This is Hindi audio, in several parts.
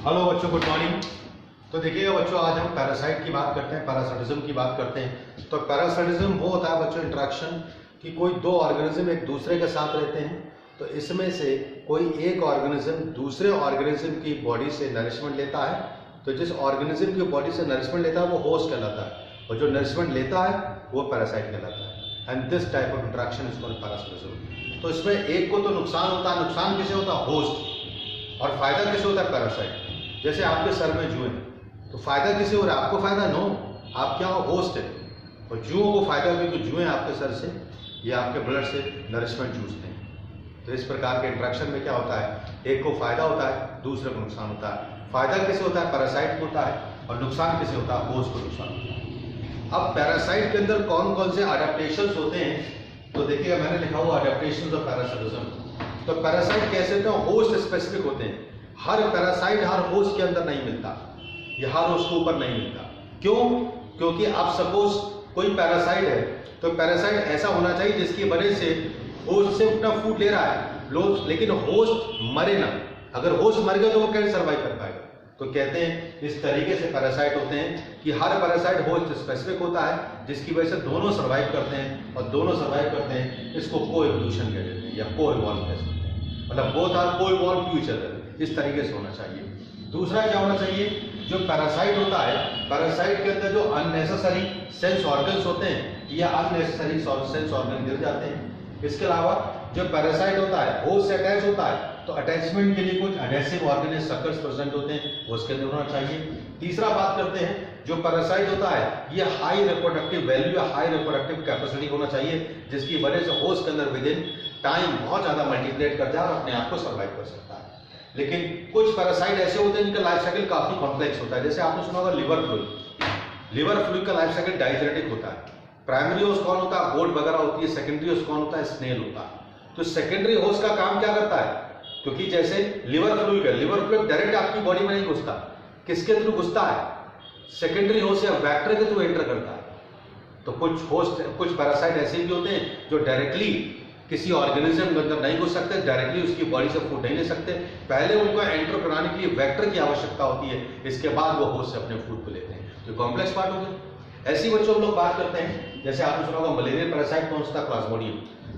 हेलो बच्चों, गुड मॉर्निंग। तो देखिएगा बच्चों, आज हम पैरासाइट की बात करते हैं, पैरासाइटिज्म की बात करते हैं। तो पैरासाइटिज्म वो होता है बच्चों इंटरेक्शन कि कोई दो ऑर्गेनिज्म एक दूसरे के साथ रहते हैं, तो इसमें से कोई एक ऑर्गेनिज्म दूसरे ऑर्गेनिज्म की बॉडी से नरिशमेंट लेता है। तो जिस ऑर्गेनिज्म की बॉडी से नरिशमेंट लेता है वो होस्ट कहलाता है, और जो नरिशमेंट लेता है वो पैरासाइट कहलाता है। And this type of interaction is called parasitism. तो इसमें एक को तो नुकसान होता है, नुकसान किसे होता है? होस्ट। और फायदा किसे होता है? पैरासाइट। जैसे आपके सर में जुएं, तो फायदा किसे हो रहा है? आपको फायदा? नो, आप क्या हो? होस्ट है। और जुओं को फायदा क्योंकि जुएं आपके सर से या आपके ब्लड से नरिशमेंट चूसते हैं। तो इस प्रकार के इंटरेक्शन में क्या होता है, एक को फायदा होता है, दूसरे को नुकसान होता है। फायदा किसे होता है? पैरासाइट को होता है। और नुकसान किसे होता है? होस्ट को नुकसान होता है। अब पैरासाइट के अंदर कौन कौन से अडेप्टेशंस होते हैं, तो देखिएगा मैंने लिखा हुआ अडेप्टेशंस ऑफ पैरासाइटिज्म। तो पैरासाइट कैसे होते हैं? होस्ट स्पेसिफिक होते हैं। हर पैरासाइट हर होस्ट के अंदर नहीं मिलता, या हर होस्ट के ऊपर नहीं मिलता। क्यों? क्योंकि आप सपोज कोई पैरासाइट है, तो पैरासाइट ऐसा होना चाहिए जिसकी वजह से होस्ट से अपना फूड ले रहा है, लेकिन होस्ट मरे ना। अगर होस्ट मर गया तो वो कैसे सर्वाइव कर पाएगा? तो कहते हैं इस तरीके से पैरासाइट होते हैं कि हर पैरासाइट होस्ट स्पेसिफिक होता है, जिसकी वजह से दोनों सर्वाइव करते हैं, और दोनों सर्वाइव करते हैं इसको को-इवोल्यूशन कह देते हैं या को-इवॉल्व कह सकते हैं। मतलब both are coevolve to each other, इस तरीके से होना चाहिए। दूसरा क्या होना चाहिए? जो पैरासाइट होता है, पैरासाइट के अंदर जो अननेसेसरी सेंस ऑर्गन्स होते हैं या अननेसेसरी सेंस ऑर्गन गिर जाते हैं। इसके अलावा जो पैरासाइट होता है होस्ट से अटैच होता है, तो अटैचमेंट के लिए कुछ एडेसिव ऑर्गन सक्कर्स प्रेजेंट होते हैं, वो उसके अंदर होना चाहिए। तीसरा बात करते हैं, जो पैरासाइट होता है ये हाई रिप्रोडक्टिव वैल्यू या हाई रिप्रोडक्टिव कैपेसिटी होना चाहिए, जिसकी वजह से होस्ट के अंदर विद इन टाइम बहुत ज्यादा मल्टीप्लेट कर जाए और अपने आप को सर्वाइव कर सकता है। लेकिन कुछ पैरासाइट ऐसे होते हैं जिनका लाइफ साइकिल काफी कॉम्प्लेक्स होता है। जैसे आपने सुना होगा लिवर फ्लूइड। लिवर फ्लूइड का लाइफ साइकिल डायजेनेटिक होता है। प्राइमरी होस्ट कौन होता है? बोट वगैरह होती है। सेकेंडरी होस्ट कौन होता है? स्नेल होता है। तो सेकेंडरी होस्ट का काम क्या करता है? क्योंकि जैसे लिवर फ्लूइड है, लिवर फ्लूइड डायरेक्ट आपकी बॉडी में नहीं घुसता, किसके थ्रू घुसता है? सेकेंडरी होस्ट या वेक्टर के थ्रू एंटर करता है। तो कुछ पैरासाइट ऐसे भी होते हैं जो डायरेक्टली किसी ऑर्गेनिज्म के अंदर नहीं घुस सकते, डायरेक्टली उसकी बॉडी से फूड नहीं ले सकते। पहले उनको एंटर कराने के लिए वेक्टर की आवश्यकता होती है, इसके बाद वो होस्ट से अपने फूड को लेते हैं। तो कॉम्प्लेक्स पार्ट हो गया। ऐसी बच्चों हम लोग बात करते हैं, जैसे आपने सुना होगा मलेरिया पैरासाइट कौन सा था? प्लाज्मोडियम।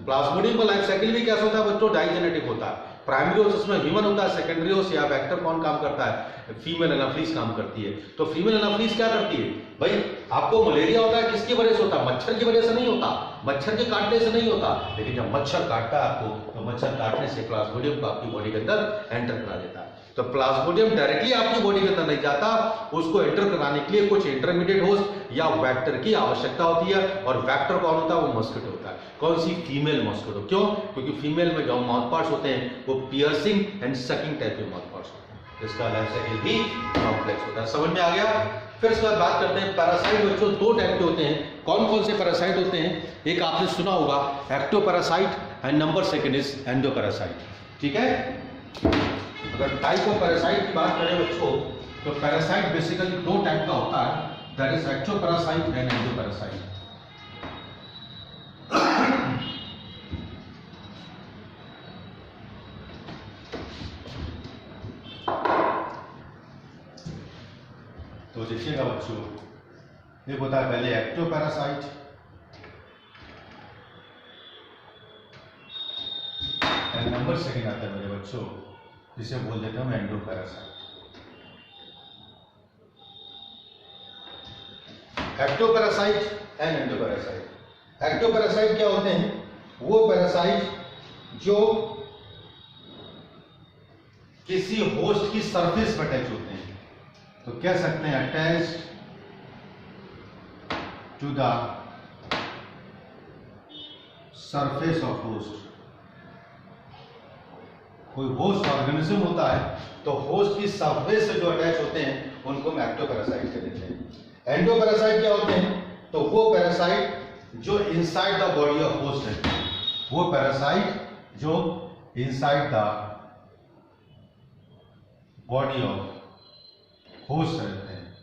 प्लाज्मोडियम का लाइफ साइकिल भी कैसा होता है बच्चों? डायजेनेटिक होता है। प्राइमरी होस्ट उसमें ह्यूमन होता है, सेकेंडरी होस्ट या वेक्टर कौन काम करता है? फीमेल एनाफिलीज काम करती है। तो फीमेल एनाफिलीज क्या करती है? भाई आपको मलेरिया होता है, किसकी वजह से होता है? मच्छर की वजह से नहीं होता, मच्छर के काटने से नहीं होता। लेकिन जब मच्छर काटता है आपको, तो मच्छर काटने से प्लाज्मोडियम को आपकी बॉडी के अंदर एंटर करा देता है। तो प्लाज्मोडियम डायरेक्टली आपकी बॉडी के अंदर नहीं जाता, उसको एंटर कराने के लिए कुछ इंटरमीडिएट होस्ट या वेक्टर की आवश्यकता होती है। और वेक्टर कौन होता है? वो मॉस्किटो होता है। कौन सी? Female mosquito. क्यों? क्योंकि फीमेल में जो माउथ पार्ट्स होते हैं वो पियर्सिंग एंड सकिंग टाइप के माउथ पार्ट्स होते हैं। इसका लाइफ साइकिल भी कॉम्प्लेक्स होता है। समझ में आ गया? फिर इसके बाद बात करते हैं पैरासाइट बच्चों दो टाइप के होते हैं। कौन कौन से पैरासाइट होते हैं? एक आपने सुना होगा ectoparasite and number second is endoparasite. ठीक है? अगर टाइप ऑफ पैरासाइट की बात करें बच्चों, तो पैरासाइट बेसिकली दो टाइप का होता है, that is ectoparasite and endoparasite. तो देखिएगा बच्चों, एक होता है पहले एक्टोपैरासाइट, एंड नंबर सेकंड आता है मेरे बच्चों, जिसे बोल देते हैं endoparasite. Ectoparasite and endoparasite. Ectoparasite क्या होते हैं? वो पैरासाइट जो किसी होस्ट की सरफेस पर अटैच होते हैं। तो कह सकते हैं attached to the surface of host. कोई होस्ट ऑर्गेनिज्म होता है, तो होस्ट की सरफेस से जो अटैच होते हैं उनको हम एक्टोपैरासाइट कहते हैं। एंडोपैरासाइट क्या होते हैं? तो वो पैरासाइट जो inside the body of host है। वो पैरासाइट जो inside the body of host रहते हैं।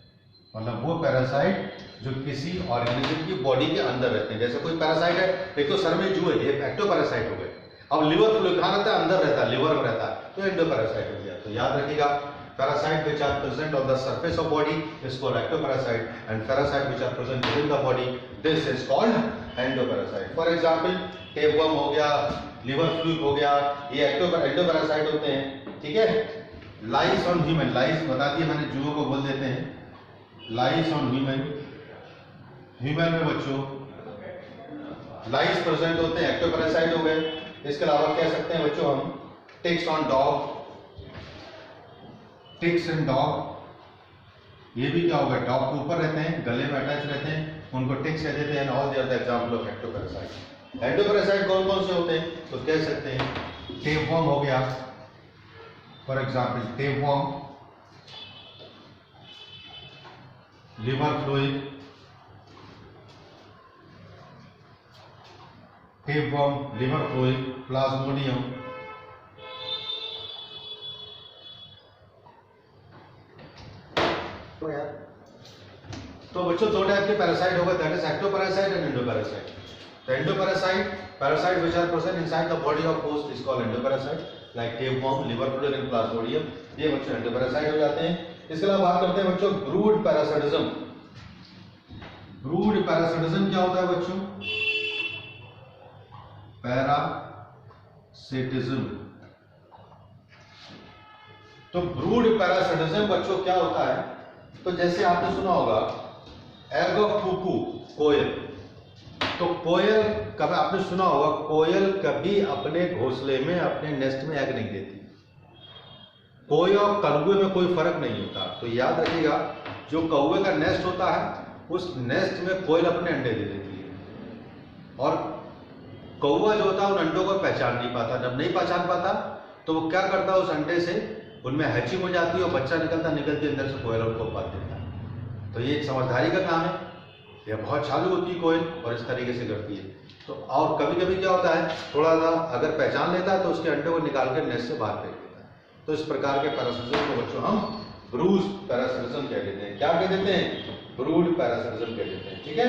मतलब वो पैरासाइट जो किसी ऑर्गेनिज्म की बॉडी के अंदर रहते हैं। जैसे कोई पैरासाइट है, एक तो सर में जुए, ये एक्टोपैरासाइट हो गए। अब लिवर फ्लूइड कहाँ रहता है? अंदर रहता है, लिवर में रहता है, तो एंडोपैरासाइट हो गया। तो याद रखिएगा Parasite which are present on the surface of body is called ectoparasite, and parasite which are present within the body, this is called endoparasite. For example, tapeworm हो गया, liver fluke हो गया, ये endoparasite होते हैं, ठीक है? Lice on human, lice बता दिए मैंने, जुओं को बोल देते हैं lice on human, ह्यूमन में बच्चों लाइस प्रेजेंट होते हैं, एक्टोपैरासाइट हो गए। इसके अलावा कह सकते हैं बच्चों हम ticks on dog, ticks in dog, ये भी क्या होगा, डॉग के ऊपर रहते हैं, गले में अटैच रहते हैं, उनको टिक्स कह देते हैं। All the other example of ectoparasite. Endoparasite कौन कौन से होते हैं, तो कह सकते हैं टेपवर्म हो गया, for example tapeworm, liver fluid, tapeworm, liver fluid, plasmodium, तो बच्चों दो टाइप के पैरासाइट होगा, that is ectoparasite and endoparasite. तो endoparasite, parasite which are present inside the body of host is called endoparasite, like tapeworm, liver fluid and plasmodium, ये बच्चों एंडोपैरासाइट हो जाते हैं। इसके अलावा बात करते हैं बच्चों ब्रूड पैरासिटिज्म। ब्रूड पैरासिटिज्म क्या होता है बच्चों, पैरासिटिज्म। तो ब्रूड पैरासिटिज्म बच्चों क्या होता है, तो जैसे आपने सुना होगा एग ऑफ कुकू, कोयल, तो कोयल कभी आपने सुना होगा कोयल कभी अपने घोंसले में, अपने नेस्ट में एग नहीं देती। कोई और कौवे में कोई फर्क नहीं होता। तो याद रखिएगा, जो कौवे का नेस्ट होता है उस नेस्ट में कोयल अपने अंडे दे देती है, और कौवा जो होता है उन अंडों को पहचान नहीं पाता। जब नहीं पहचान पाता तो वो क्या करता है, उस अंडे से उनमें हैचिंग हो जाती है और बच्चा निकलते अंदर से कोयल उनको पाल देता है। तो ये एक समझदारी का काम है, ये बहुत चालू होती है कोयल और इस तरीके से करती है। तो और कभी कभी क्या होता है, थोड़ा सा अगर पहचान लेता है तो उसके अंडे को निकाल कर नेस्ट से बाहर फेंक देता है। तो इस प्रकार के पैरासिटिज्म को बच्चों हम ब्रूड पैरासिटिज्म कह देते हैं। क्या कह देते हैं, ब्रूड पैरासिटिज्म कह देते हैं, ठीक है।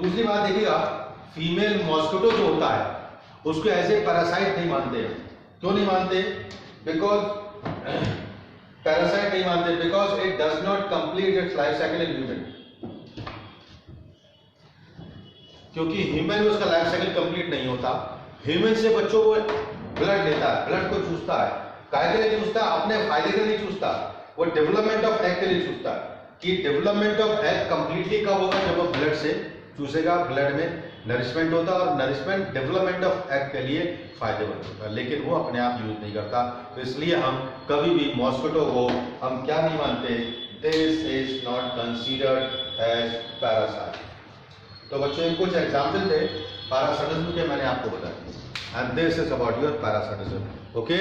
दूसरी बात देखिएगा, फीमेल मॉस्किटो जो होता है उसको ऐसे पैरासाइट नहीं मानते हैं। क्यों नहीं मानते, बिकॉज पैरासाइट नहीं मानते because it does not complete it's life cycle in human. क्योंकि ह्यूमन में उसका लाइफ साइकिल कंप्लीट नहीं होता। ह्यूमन से बच्चों को ब्लड लेता है, ब्लड को चूसता है, काहे के लिए चूसता है, अपने फायदे के लिए चूसता, वो डेवलपमेंट ऑफ एग के लिए चूसता है। कि डेवलपमेंट ऑफ एग कंप्लीटली कब होगा, जब वो ब्लड से चूसेगा, ब्लड में नरिशमेंट होता है और नरिशमेंट डेवलपमेंट ऑफ एग के लिए फायदेमंद होता है, लेकिन वो अपने आप यूज नहीं करता। तो इसलिए हम कभी भी मॉस्किटो को हम क्या नहीं मानते, this is not considered as parasite. तो बच्चों कुछ एग्जाम्पल थे पैरासिटिज्म के, मैंने आपको बताया, and this is about your parasitism, okay.